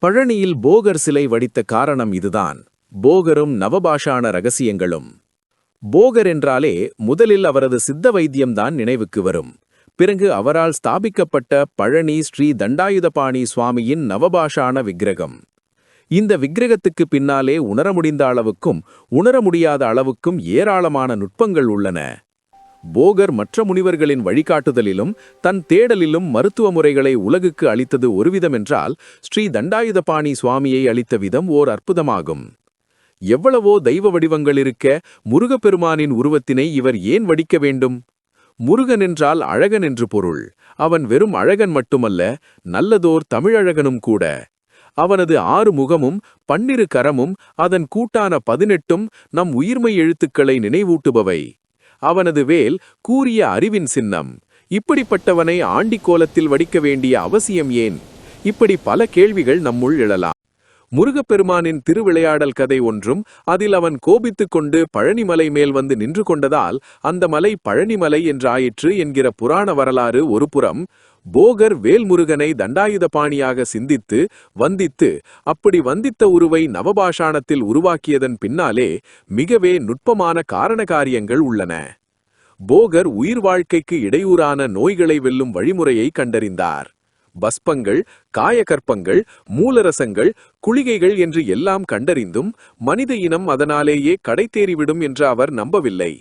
பழனியில் போகர் சிலை வடித்த காரணம் இதுதான். போகரும் நவபாஷாண ரகசியங்களும். போகர் என்றாலே முதலில் அவரது சித்த வைத்தியம்தான் நினைவுக்கு வரும். பிறகு அவரால் ஸ்தாபிக்கப்பட்ட பழனி ஸ்ரீ தண்டாயுதபாணி சுவாமியின் நவபாஷாண விக்கிரகம். இந்த விக்கிரகத்துக்கு பின்னாலே உணர முடிந்த அளவுக்கும் உணர முடியாத அளவுக்கும் ஏராளமான நுட்பங்கள் உள்ளன. போகர் மற்ற முனிவர்களின் வழிகாட்டுதலிலும் தன் தேடலிலும் மருத்துவ முறைகளை உலகுக்கு அளித்தது ஒருவிதமென்றால், ஸ்ரீ தண்டாயுதபாணி சுவாமியை அளித்த விதம் ஓர் அற்புதமாகும். எவ்வளவோ தெய்வ வடிவங்கள் இருக்க முருகப்பெருமானின் உருவத்தினை இவர் ஏன் வடிக்க வேண்டும்? முருகன் என்றால் அழகன் என்று பொருள். அவன் வெறும் அழகன் மட்டுமல்ல, நல்லதோர் தமிழழகனும் கூட. அவனது 6 முகமும் 12 கரமும் அதன் கூட்டான 18ம் நம் உயிர்மை எழுத்துக்களை நினைவூட்டுபவை. அவனது வேல் கூரிய அறிவின் சின்னம். இப்படிப்பட்டவனை ஆண்டிக்கோலத்தில் வடிக்க வேண்டிய அவசியம் ஏன்? இப்படி பல கேள்விகள் நம்முள் எழலாம். முருகப்பெருமானின் திருவிளையாடல் கதை ஒன்றும், அதில் அவன் கோபித்துக் கொண்டு பழனிமலை மேல் வந்து நின்று கொண்டதால் அந்த மலை பழனிமலை என்றாயிற்று என்கிற புராண வரலாறு ஒரு புறம். போகர் வேல்முருகனை தண்டாயுதபாணியாக சிந்தித்து வந்தித்து அப்படி வந்தித்த உருவை நவபாஷாணத்தில் உருவாக்கியதன் பின்னாலே மிகவே நுட்பமான காரணகாரியங்கள் உள்ளன. போகர் உயிர் வாழ்க்கைக்கு இடையூறான நோய்களை வெல்லும் வழிமுறையை கண்டறிந்தார். பஸ்பங்கள், காயகற்பங்கள், மூலரசங்கள், குளிகைகள் என்று எல்லாம் கண்டறிந்தும் மனித இனம் அதனாலேயே கடைத்தேறிவிடும் என்று அவர் நம்பவில்லை.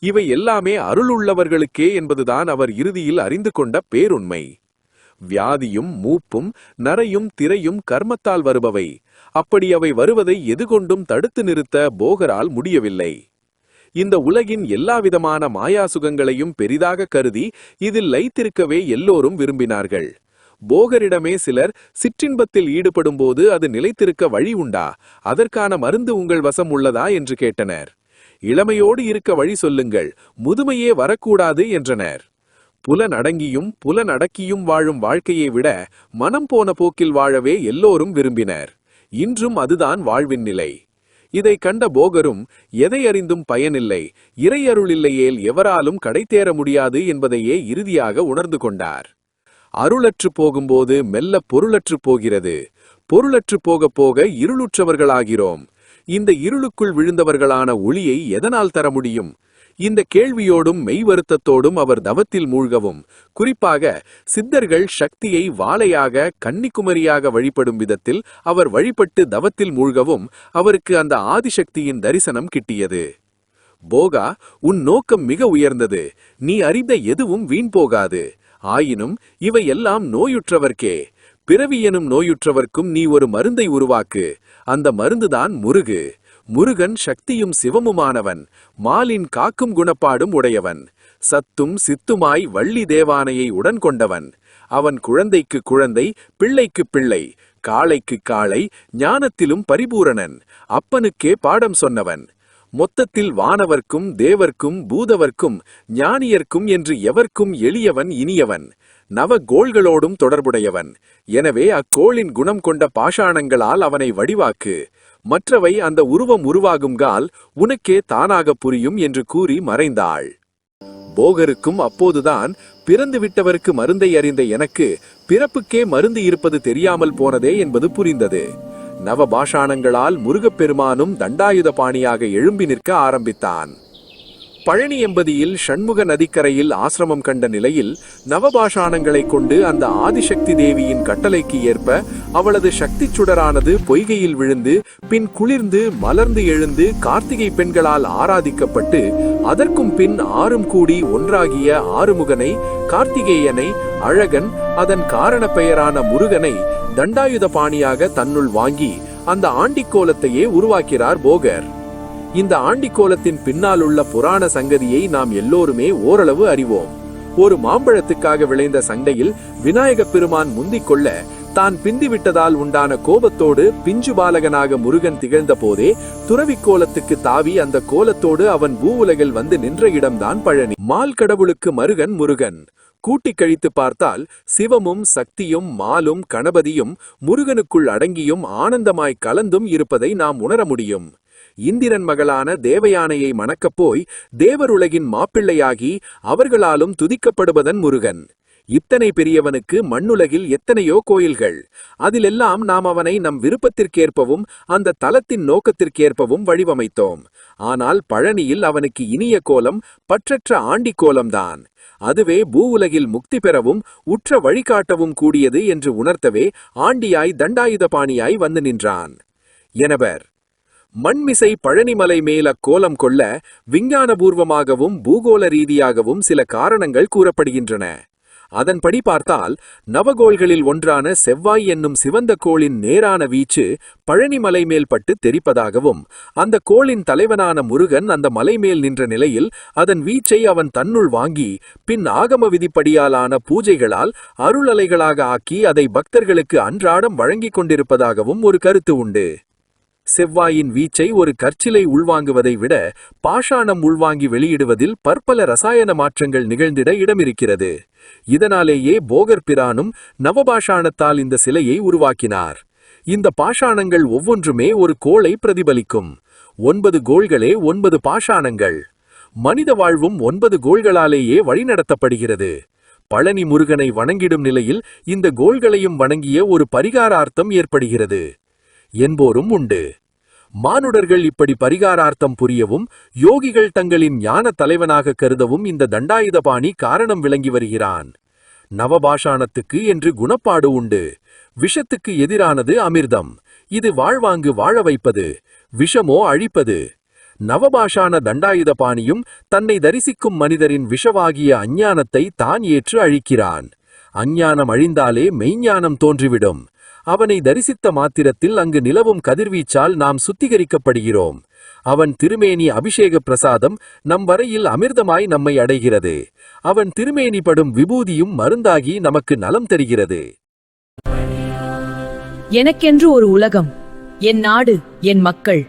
இவை எல்லாமே அருளுள்ளவர்களுக்கே என்பதுதான் அவர் இறுதியில் அறிந்து கொண்ட பேருண்மை. வியாதியும் மூப்பும் நரையும் திரையும் கர்மத்தால் வருபவை. அப்படி அவை வருவதை எதுகொண்டும் தடுத்து நிறுத்த போகரால் முடியவில்லை. இந்த உலகின் எல்லாவிதமான மாயாசுகங்களையும் பெரிதாக கருதி இதில் லைத்திருக்கவே எல்லோரும் விரும்பினார்கள். போகரிடமே சிலர் சிற்றின்பத்தில் ஈடுபடும்போது அது நிலைத்திருக்க வழி உண்டா, அதற்கான மருந்து உங்கள் வசம் உள்ளதா என்று கேட்டனர். இளமையோடு இருக்க வழி சொல்லுங்கள், முதுமையே வரக்கூடாது என்றனர். புலனடங்கியும் புலனடக்கியும் வாழும் வாழ்க்கையை விட மனம் போன போக்கில் வாழவே எல்லோரும் விரும்பினர். இன்றும் அதுதான் வாழ்வின் நிலை. இதை கண்ட போகரும் எதை அறிந்தும் பயனில்லை, இறையருளில்லையேல் எவராலும் கடைத்தேற முடியாது என்பதையே இறுதியாக உணர்ந்து கொண்டார். அருளற்று போகும்போது மெல்ல பொருளற்று போகிறது. பொருளற்று போக போக இருளுற்றவர்களாகிறோம். இந்த இருளுக்குள் விழுந்தவர்களான ஒளியை எதனால் தர முடியும்? இந்த கேள்வியோடும் மெய்வருத்தத்தோடும் அவர் தவத்தில் மூழ்கவும், குறிப்பாக சித்தர்கள் சக்தியை வாளையாக கன்னிக்குமரியாக வழிபடும் விதத்தில் அவர் வழிபட்டு தவத்தில் மூழ்கவும் அவருக்கு அந்த ஆதிசக்தியின் தரிசனம் கிட்டியது. போகா, உன் நோக்கம் மிக உயர்ந்தது. நீ அறிந்த எதுவும் வீண் போகாது. ஆயினும் இவை எல்லாம் நோயுற்றவர்க்கே. பிறவி எனும் நோயுற்றவர்க்கும் நீ ஒரு மருந்தை உருவாக்கு. அந்த மருந்துதான் முருகு. முருகன் சக்தியும் சிவமுமானவன், மாலின் காக்கும் குணப்பாடும் உடையவன், சத்தும் சித்துமாய் வள்ளி தேவானையை உடன் கொண்டவன். அவன் குழந்தைக்கு குழந்தை, பிள்ளைக்கு பிள்ளை, காளைக்கு காளை, ஞானத்திலும் பரிபூரணன், அப்பனுக்கே பாடம் சொன்னவன். மொத்தத்தில் வானவர்க்கும் தேவர்க்கும் பூதவர்க்கும் ஞானியர்க்கும் என்று எவர்க்கும் எளியவன், இனியவன், நவ கோள்களோடும் தொடர்புடையவன். எனவே அக்கோளின் குணம் கொண்ட பாஷாணங்களால் அவனை வடிவாக்கு. மற்றவை அந்த உருவம் உருவாகுங்கால் உனக்கே தானாக புரியும் என்று கூறி மறைந்தாள். போகருக்கும் அப்போதுதான், பிறந்து விட்டவருக்கு மருந்தை அறிந்த எனக்கு பிறப்புக்கே மருந்து இருப்பது தெரியாமல் போனதே என்பது புரிந்தது. நவபாஷாணங்களால் முருகப்பெருமானும் தண்டாயுதபாணியாக எழும்பி நிற்க ஆரம்பித்தான். பழனி எம்பதியில் ஷண்முக நதிக்கரையில் ஆசிரமம் கண்ட நிலையில் நவபாஷாணங்களை கொண்டு அந்த ஆதிசக்தி தேவியின் கட்டளைக்கு ஏற்ப அவளது சக்தி சுடரானது பொய்கையில் விழுந்து பின் குளிர்ந்து மலர்ந்து எழுந்து கார்த்திகை பெண்களால் ஆராதிக்கப்பட்டு அதற்கும் பின் 6ம் கூடி ஒன்றாகிய ஆறுமுகனை, கார்த்திகேயனை, அழகன், அதன் காரண பெயரான முருகனை தண்டாயுதபாணியாக தன்னுள் வாங்கி அந்த ஆண்டிக்கோலத்தையே உருவாக்கிறார் போகர். இந்த ஆண்டிக்கோலத்தின் பின்னால் உள்ள புராண சங்கதியை நாம் எல்லோருமே ஓரளவு அறிவோம். ஒரு மாம்பழத்துக்காக விளைந்த சண்டையில் விநாயகப் பெருமான் முந்திக் கொள்ள தான் பிந்திவிட்டதால் உண்டான கோபத்தோடு பிஞ்சு பாலகனாக முருகன் திகழ்ந்த போதே துறவிக்கோலத்துக்கு தாவி அந்த கோலத்தோடு அவன் பூவுலகில் வந்து நின்ற இடம்தான் பழனி. மால் கடவுளுக்கு மருகன் முருகன். கூட்டி கழித்து பார்த்தால் சிவமும் சக்தியும் மாலும் கணபதியும் முருகனுக்குள் அடங்கியும் ஆனந்தமாய் கலந்தும் இருப்பதை நாம் உணர முடியும். இந்திரன் மகளான தேவயானையை மணக்கப் போய் தேவருலகின் மாப்பிள்ளையாகி அவர்களாலும் துதிக்கப்படுவதன் முருகன். இத்தனை பெரியவனுக்கு மண்ணுலகில் எத்தனையோ கோயில்கள். அதிலெல்லாம் நாம் அவனை நம் விருப்பத்திற்கேற்பவும் அந்த தலத்தின் நோக்கத்திற்கேற்பவும் வடிவமைத்தோம். ஆனால் பழனியில் அவனுக்கு இனிய கோலம் பற்றற்ற ஆண்டி கோலம்தான். அதுவே பூவுலகில் முக்தி பெறவும் உற்ற வழிகாட்டவும் கூடியது என்று உணர்த்தவே ஆண்டியாய் தண்டாயுதபாணியாய் வந்து நின்றான். எனவர் மண்மிசை பழனிமலை மேல கோலம் கொள்ள விஞ்ஞானபூர்வமாகவும் பூகோள ரீதியாகவும் சில காரணங்கள் கூறப்படுகின்றன. அதன்படி பார்த்தால் நவகோள்களில் ஒன்றான செவ்வாய் என்னும் சிவந்த கோளின் நேரான வீச்சு பழனிமலை மேல் பட்டு தெரிப்பதாகவும், அந்த கோளின் தலைவனான முருகன் அந்த மலைமேல் நின்ற நிலையில் அதன் வீச்சை அவன் தன்னுள் வாங்கி பின் ஆகம விதிப்படியாலான பூஜைகளால் அருளலைகளாக ஆக்கி அதை பக்தர்களுக்கு அன்றாடம் வழங்கிக் கொண்டிருப்பதாகவும் ஒரு கருத்து உண்டு. செவ்வாயின் வீச்சை ஒரு கற்சிலை உள்வாங்குவதை விட பாஷாணம் உள்வாங்கி வெளியிடுவதில் பற்பல ரசாயன மாற்றங்கள் நிகழ்ந்திட இடமிருக்கிறது. இதனாலேயே போகர் பிரானும் நவபாஷாணத்தால் இந்த சிலையை உருவாக்கினார். இந்த பாஷாணங்கள் ஒவ்வொன்றுமே ஒரு கோளை பிரதிபலிக்கும். 9 கோள்களே 9 பாஷாணங்கள். மனித வாழ்வும் 9 கோள்களாலேயே வழிநடத்தப்படுகிறது. பழனி முருகனை வணங்கிடும் நிலையில் இந்த கோள்களையும் வணங்கிய ஒரு பரிகாரார்த்தம் ஏற்படுகிறது என்போரும் உண்டு. மானுடர்கள் இப்படி பரிகாரார்த்தம் புரியவும் யோகிகள் தங்களின் ஞான தலைவனாக கருதவும் இந்த தண்டாயுதபாணி காரணம் விளங்கி வருகிறான். நவபாஷாணத்துக்கு என்று குணப்பாடு உண்டு. விஷத்துக்கு எதிரானது அமிர்தம். இது வாழ்வாங்கு வாழ வைப்பது, விஷமோ அழிப்பது. நவபாஷாண தண்டாயுதபாணியும் தன்னை தரிசிக்கும் மனிதரின் விஷவாகிய அஞ்ஞானத்தை தான் ஏற்று அழிக்கிறான். அஞ்ஞானம் அழிந்தாலே மெய்ஞானம் தோன்றிவிடும். அவனை தரிசித்த மாத்திரத்தில் அங்கு நிலவும் கதிர்வீச்சால் நாம் சுத்திகரிக்கப்படுகிறோம். அவன் திருமேனி அபிஷேக பிரசாதம் நம் வரையில் அமிர்தமாய் நம்மை அடைகிறது. அவன் திருமேனி படும் விபூதியும் மருந்தாகி நமக்கு நலம் தருகிறது. எனக்கென்று ஒரு உலகம், என் நாடு, என் மக்கள்.